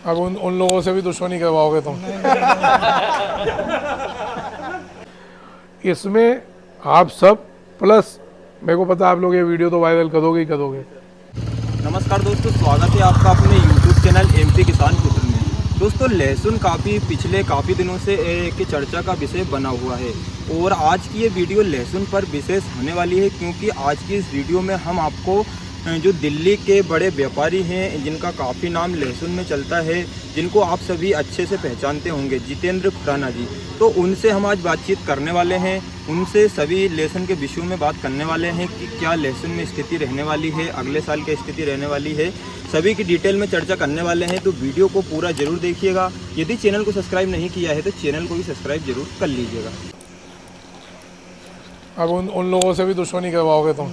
अब उन लोगों से भी दुश्मनी करवाओगे तुम। इसमें आप सब प्लस मेरे को पता है आप लोग ये वीडियो तो वायरल करोगे ही करोगे। नमस्कार दोस्तों, स्वागत है आपका अपने YouTube चैनल एमपी किसान पुत्र में। दोस्तों, लहसुन पिछले काफ़ी दिनों से एक चर्चा का विषय बना हुआ है और आज की ये वीडियो लहसुन पर विशेष होने वाली है, क्योंकि आज की इस वीडियो में हम आपको जो दिल्ली के बड़े व्यापारी हैं जिनका काफ़ी नाम लहसुन में चलता है, जिनको आप सभी अच्छे से पहचानते होंगे, जितेंद्र खुराना जी, तो उनसे हम आज बातचीत करने वाले हैं। उनसे सभी लहसुन के विषयों में बात करने वाले हैं कि क्या लहसुन में स्थिति रहने वाली है, अगले साल क्या स्थिति रहने वाली है, सभी की डिटेल में चर्चा करने वाले हैं। तो वीडियो को पूरा जरूर देखिएगा। यदि चैनल को सब्सक्राइब नहीं किया है तो चैनल को भी सब्सक्राइब जरूर कर लीजिएगा। अब उन लोगों से भी दुश्मनी करवाओगे तुम।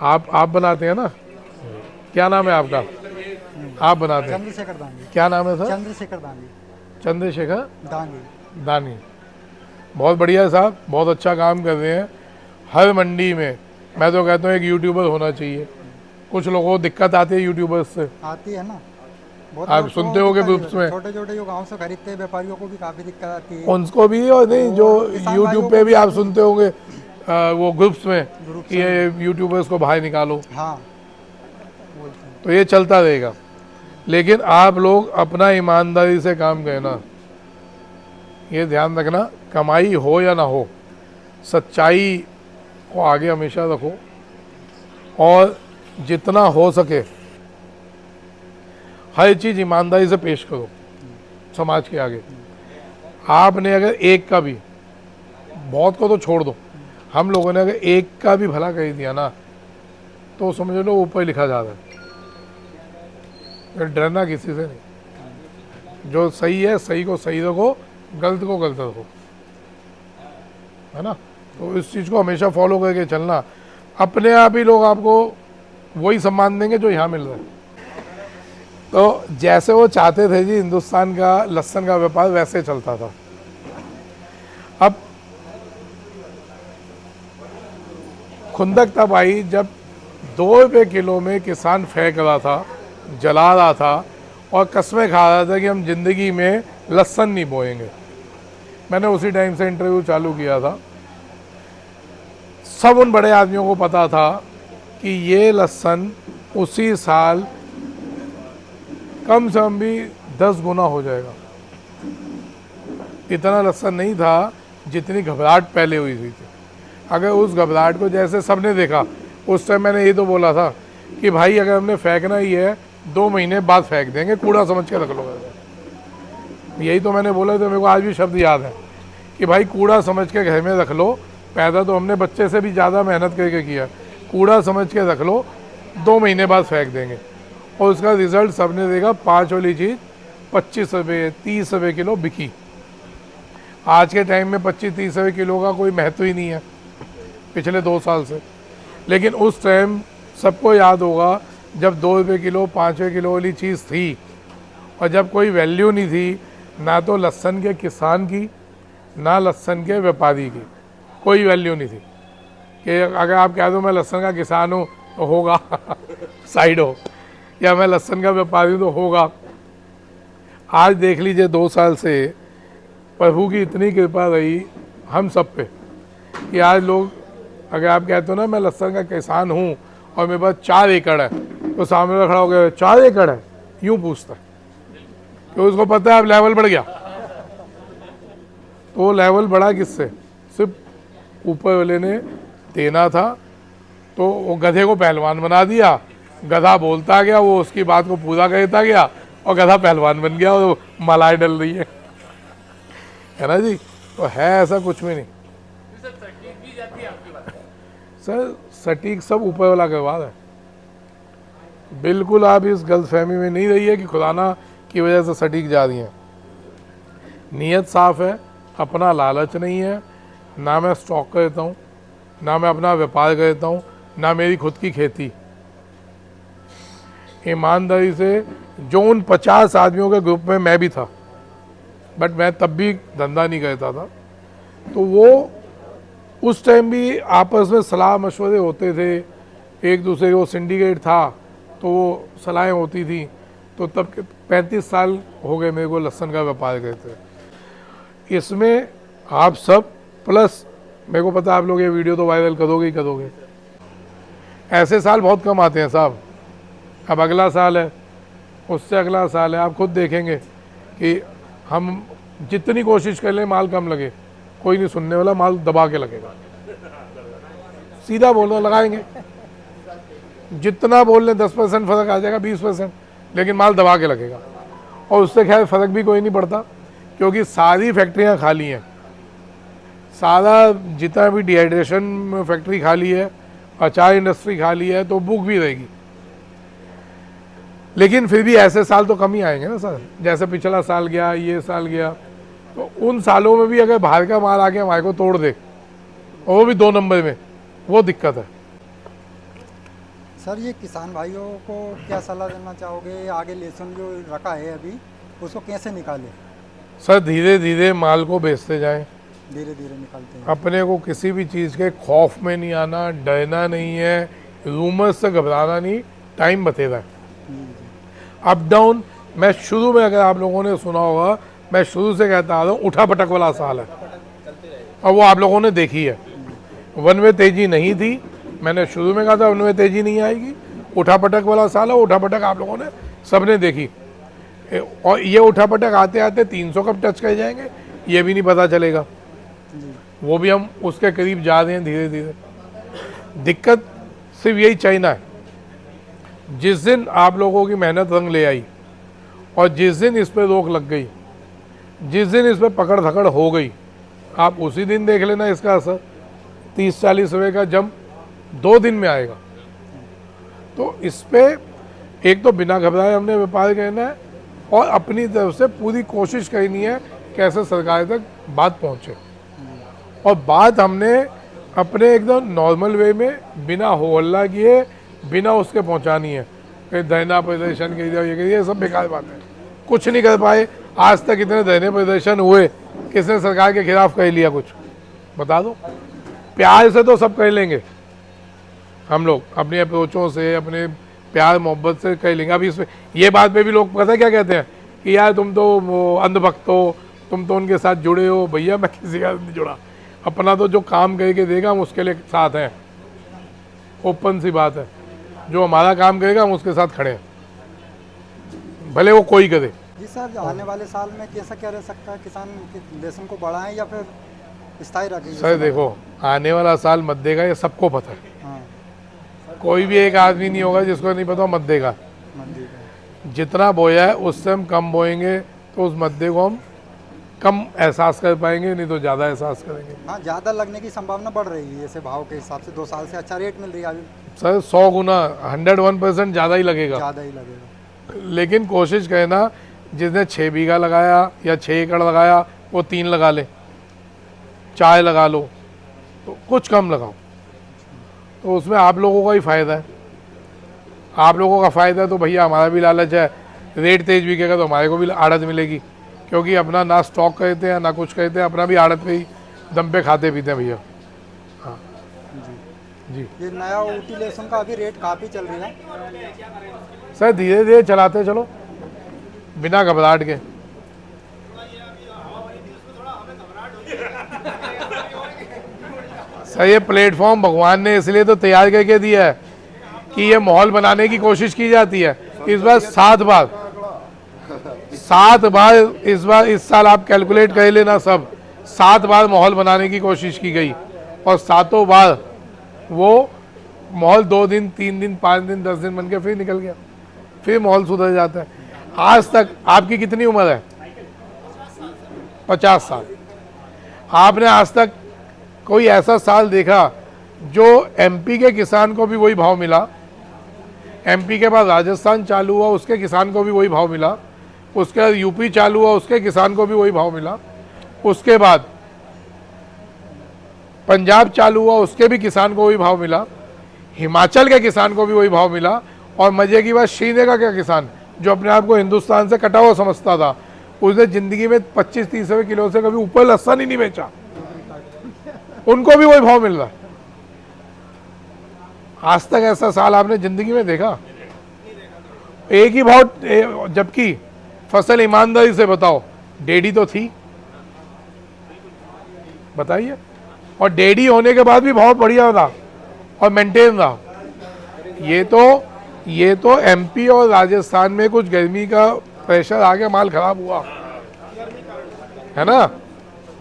आप बनाते हैं ना, क्या नाम है आपका? आप बनाते हैं? चंद्रशेखर दानी। क्या नाम है सर? चंद्रशेखर दानी। चंद्रशेखर दानी। दानी। बहुत बढ़िया साहब, बहुत अच्छा काम कर रहे हैं। हर मंडी में मैं तो कहता हूँ एक यूट्यूबर होना चाहिए। कुछ लोगों को दिक्कत आती है यूट्यूबर्स से, आती है ना, बहुत आप लोग को सुनते होगे दिक्कत ग्रुप्स में। छोटे छोटे जो गांव से खरीदते हैं व्यापारियों को भी काफी दिक्कत आती है। उनको भी और नहीं, जो किसान यूट्यूब भाइयों पे को भी आप सुनते होंगे वो ग्रुप्स में ग्रुप्स कि ये यूट्यूबर्स को बाहर निकालो, हाँ बोलते हैं। तो ये चलता रहेगा। लेकिन आप लोग अपना ईमानदारी से काम करना, ये ध्यान रखना, कमाई हो या ना हो, सच्चाई को आगे हमेशा रखो और जितना हो सके हर चीज़ ईमानदारी से पेश करो समाज के आगे। आपने अगर एक का भी, बहुत को तो छोड़ दो, हम लोगों ने अगर एक का भी भला कर दिया ना तो समझ लो ऊपर लिखा जा रहा है। डरना किसी से नहीं, जो सही है सही को सही रखो, गलत को गलत रखो, है ना। तो इस चीज़ को हमेशा फॉलो करके चलना, अपने आप ही लोग आपको वही सम्मान देंगे जो यहाँ मिल रहा है। तो जैसे वो चाहते थे जी हिंदुस्तान का लहसुन का व्यापार वैसे चलता था। अब खुंदक तब आई जब 2 रुपये किलो में किसान फेंक रहा था, जला रहा था और कस्में खा रहा था कि हम जिंदगी में लहसुन नहीं बोएंगे। मैंने उसी टाइम से इंटरव्यू चालू किया था। सब उन बड़े आदमियों को पता था कि ये लहसुन उसी साल कम से कम भी 10 गुना हो जाएगा। इतना लहसुन नहीं था जितनी घबराहट पहले हुई थी। अगर उस घबराहट को जैसे सबने देखा, उस टाइम मैंने ये तो बोला था कि भाई अगर हमने फेंकना ही है 2 महीने बाद फेंक देंगे, कूड़ा समझ के रख लो। यही तो मैंने बोला था, मेरे को आज भी शब्द याद है कि भाई कूड़ा समझ के घर में रख लो। पैदा तो हमने बच्चे से भी ज़्यादा मेहनत करके किया, कूड़ा समझ के रख लो, 2 महीने बाद फेंक देंगे। और उसका रिजल्ट सबने देखा, 5 वाली चीज़ 25 रुपये 30 रुपये किलो बिकी। आज के टाइम में 25-30 रुपये किलो का कोई महत्व ही नहीं है पिछले 2 साल से। लेकिन उस टाइम सबको याद होगा जब 2 रुपये किलो 5 रुपये किलो वाली चीज़ थी और जब कोई वैल्यू नहीं थी, ना तो लहसुन के किसान की ना लहसुन के व्यापारी की, कोई वैल्यू नहीं थी। कि अगर आप कह दो मैं लहसुन का किसान हूँ तो होगा साइड हो, या मैं लहसुन का व्यापारी हूँ तो होगा। आज देख लीजिए 2 साल से प्रभु की इतनी कृपा रही हम सब पे कि आज लोग, अगर आप कहते हो ना मैं लहसुन का किसान हूँ और मेरे पास 4 एकड़ है, तो सामने वाला खड़ा हो गया 4 एकड़ है, यूँ पूछता है कि उसको पता है अब लेवल बढ़ गया। तो लेवल बढ़ा किससे? सिर्फ ऊपर वाले ने देना था, तो वो गधे को पहलवान बना दिया, गधा बोलता गया, वो उसकी बात को पूरा करता गया और गधा पहलवान बन गया और मलाई डल रही है ना जी। तो है ऐसा कुछ भी नहीं सर, सटीक सब ऊपर वाला करवा है। बिल्कुल आप इस गलतफहमी में नहीं रहिए कि खुदाना की वजह से सटीक जा रही हैं। नीयत साफ है, अपना लालच नहीं है, ना मैं स्टॉक करता हूँ, ना मैं अपना व्यापार करता हूँ, ना मेरी खुद की खेती। ईमानदारी से जो उन 50 आदमियों के ग्रुप में मैं भी था, बट मैं तब भी धंधा नहीं करता था, तो वो उस टाइम भी आपस में सलाह मशवरे होते थे, एक दूसरे को सिंडिकेट था, तो वो सलाहें होती थी। तो तब 35 साल हो गए मेरे को लहसुन का व्यापार करते। इसमें आप सब प्लस मेरे को पता आप लोग ये वीडियो तो वायरल करोगे ही करोगे। ऐसे साल बहुत कम आते हैं साहब। अब अगला साल है, उससे अगला साल है, आप खुद देखेंगे कि हम जितनी कोशिश कर लें माल कम लगे, कोई नहीं सुनने वाला, माल दबा के लगेगा। सीधा बोलना लगाएंगे, जितना बोल लें 10% फ़र्क आ जाएगा, 20%, लेकिन माल दबा के लगेगा। और उससे खैर फ़र्क भी कोई नहीं पड़ता, क्योंकि सारी फैक्ट्रियां खाली हैं। सारा जितना भी डिहाइड्रेशन फैक्ट्री खाली है, अचार इंडस्ट्री खाली है, तो बुक भी रहेगी। लेकिन फिर भी ऐसे साल तो कम ही आएंगे ना सर। जैसे पिछला साल गया, ये साल गया, तो उन सालों में भी अगर बाहर का माल आके हमारे को तोड़ दे, और वो भी 2 नंबर में, वो दिक्कत है। सर ये किसान भाइयों को क्या सलाह देना चाहोगे? आगे लहसुन जो रखा है अभी, उसको कैसे निकाले? सर धीरे धीरे माल को बेचते जाएं, धीरे धीरे निकालते हैं। अपने को किसी भी चीज़ के खौफ में नहीं आना, डरना नहीं है, रूमर्स से घबराना नहीं, टाइम बतेगा है। अप डाउन, मैं शुरू में, अगर आप लोगों ने सुना होगा, मैं शुरू से कहता आ रहा हूँ, उठा पटक वाला साल है, और वो आप लोगों ने देखी है। वन वे तेजी नहीं थी, मैंने शुरू में कहा था वन वे तेजी नहीं आएगी। उठा पटक वाला साल है, उठा पटक आप लोगों ने सबने देखी। और ये उठा पटक आते आते 300 कब टच कर जाएंगे ये भी नहीं पता चलेगा। वो भी हम उसके करीब जा रहे हैं धीरे धीरे। दिक्कत सिर्फ यही चाइना है। जिस दिन आप लोगों की मेहनत रंग ले आई, और जिस दिन इस पर रोक लग गई, जिस दिन इस पर पकड़ धकड़ हो गई, आप उसी दिन देख लेना इसका असर। 30-40 रुपये का जंप 2 दिन में आएगा। तो इस पे एक तो बिना घबराए हमने व्यापार करना है, और अपनी तरफ से पूरी कोशिश करनी है कैसे सरकार तक बात पहुँचे। और बात हमने अपने एकदम नॉर्मल वे में, बिना हो हल्ला किए, बिना उसके पहुँचानी है। कहीं धरना प्रदर्शन कर दिया, ये कर दिया, ये सब बेकार बात है। कुछ नहीं कर पाए आज तक। इतने धरने प्रदर्शन हुए, किसने सरकार के खिलाफ कह लिया कुछ? बता दो। प्यार से तो सब कह लेंगे हम लोग, अपनी अप्रोचों से, अपने प्यार मोहब्बत से कह लेंगे। अभी इसमें ये बात पे भी लोग पता है क्या कहते हैं कि यार तुम तो अंधभक्त हो, तुम तो उनके साथ जुड़े हो। भैया मैं किसी का नहीं जुड़ा। अपना तो जो काम करके देगा हम उसके लिए साथ हैं। ओपन सी बात है, जो हमारा काम करेगा हम उसके साथ खड़े हैं, भले वो कोई करे। जी सर, आने वाले साल में कैसा क्या रह सकता है? किसान लहसुन को बढ़ाएं या फिर स्थायी रखें? सर देखो, आने वाला साल मत देगा, ये सबको पता है। हाँ, कोई भी एक आदमी नहीं होगा जिसको नहीं पता मत देगा। मंदी का। जितना बोया है उससे हम कम बोएंगे, तो उस मद्दे को हम कम एहसास कर पाएंगे, नहीं तो ज़्यादा एहसास करेंगे। हाँ, ज़्यादा लगने की संभावना बढ़ रही है ऐसे भाव के हिसाब से। 2 साल से अच्छा रेट मिल रही है अभी। सर 100 गुना 101% ज़्यादा ही लगेगा। ज़्यादा ही लगेगा। लेकिन कोशिश करना, जिसने 6 बीघा लगाया या 6 एकड़ लगाया, वो 3 लगा ले, 4 लगा लो, तो कुछ कम लगाओ, तो उसमें आप लोगों का ही फ़ायदा है। आप लोगों का फ़ायदा है तो भैया हमारा भी लालच है। रेट तेज बिकेगा तो हमारे को भी आड़त मिलेगी, क्योंकि अपना ना स्टॉक कहते हैं ना कुछ कहते हैं, अपना भी आड़त पे ही दम पे खाते पीते हैं भैया। हाँ जी। ये नया ऊटी लहसुन का अभी रेट काफ़ी चल रही है। सर धीरे धीरे चलाते चलो, बिना घबराहट के। सर ये प्लेटफॉर्म भगवान ने इसलिए तो तैयार करके दिया है कि ये माहौल बनाने की कोशिश की जाती है। इस बार 7 बार इस साल आप कैलकुलेट कर लेना, सब 7 बार माहौल बनाने की कोशिश की गई, और 7 बार वो माहौल 2 दिन 3 दिन 5 दिन 10 दिन बन के फिर निकल गया, फिर माहौल सुधर जाता है। आज तक आपकी कितनी उम्र है? 50 साल। आपने आज तक कोई ऐसा साल देखा जो एमपी के किसान को भी वही भाव मिला, एमपी के बाद राजस्थान चालू हुआ उसके किसान को भी वही भाव मिला, उसके बाद यूपी चालू हुआ उसके किसान को भी वही भाव मिला, उसके बाद पंजाब चालू हुआ उसके भी किसान को वही भाव मिला, हिमाचल के किसान को भी वही भाव मिला, और मजे की बात श्रीनगर का किसान जो अपने आप को हिंदुस्तान से कटा हुआ समझता था, उसने ज़िंदगी में 25-30 रुपये किलो से कभी ऊपर लहसुन ही नहीं बेचा, उनको भी वही भाव मिल रहा है। आज तक ऐसा साल आपने ज़िंदगी में देखा? एक ही भाव, जबकि फसल ईमानदारी से बताओ, डेढ़ी तो थी, बताइए, और डेढ़ी होने के बाद भी बहुत बढ़िया था और मेंटेन था। ये तो एमपी और राजस्थान में कुछ गर्मी का प्रेशर आ गया, माल खराब हुआ है ना।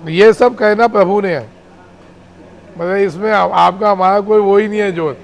ये सब कहना प्रभु ने है, मतलब इसमें आपका हमारा कोई वो ही नहीं है जोर।